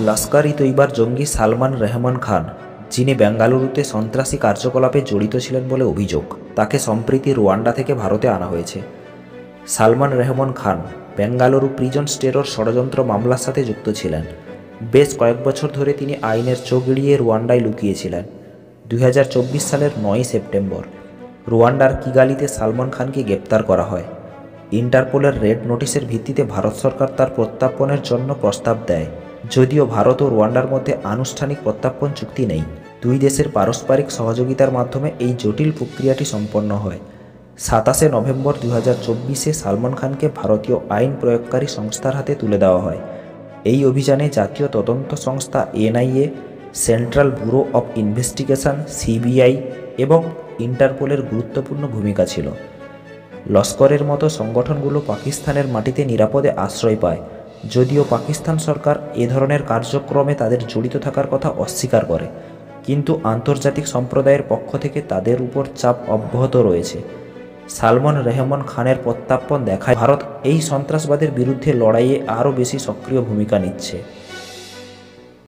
লস্কর ই তৈবার জঙ্গি সালমান রেহমান খান, যিনি বেঙ্গালুরুতে সন্ত্রাসী কার্যকলাপে জড়িত ছিলেন বলে অভিযোগ, তাকে সম্প্রতি রুয়ান্ডা থেকে ভারতে আনা হয়েছে। সালমান রেহমান খান বেঙ্গালুরু প্রিজন টেরর ষড়যন্ত্র মামলার সাথে যুক্ত ছিলেন। বেশ কয়েক বছর ধরে তিনি আইনের চোখ এড়িয়ে রুয়ান্ডায় লুকিয়েছিলেন। 2024 সালের 9 সেপ্টেম্বর রুয়ান্ডার কিগালিতে সালমান খানকে গ্রেপ্তার করা হয়। ইন্টারপোলের রেড নোটিশের ভিত্তিতে ভারত সরকার তার প্রত্যার্পণের জন্য প্রস্তাব দেয়। যদিও ভারত ও রুয়ান্ডার মধ্যে আনুষ্ঠানিক প্রত্যার্পণ চুক্তি নেই, দুই দেশের পারস্পরিক সহযোগিতার মাধ্যমে এই জটিল প্রক্রিয়াটি সম্পন্ন হয়। 27 নভেম্বর 2024-এ সালমান খানকে ভারতীয় আইন প্রয়োগকারী সংস্থার হাতে তুলে দেওয়া হয়। এই অভিযানে জাতীয় তদন্ত সংস্থা NIA, central bureau of investigation CBI এবং ইন্টারপোলের গুরুত্বপূর্ণ ভূমিকা ছিল। লস্করের মতো সংগঠনগুলো পাকিস্তানের মাটিতে নিরাপদে আশ্রয় পায়, যদিও পাকিস্তান সরকার এ ধরনের কার্যক্রমে তাদের জড়িত থাকার কথা অস্বীকার করে, কিন্তু আন্তর্জাতিক সম্প্রদায়ের পক্ষ থেকে তাদের উপর চাপ অব্যাহত রয়েছে। সালমান রেহমান খানের প্রত্যার্পণ দেখায় ভারত এই সন্ত্রাসবাদের বিরুদ্ধে লড়াইয়ে আরও বেশি সক্রিয় ভূমিকা নিচ্ছে।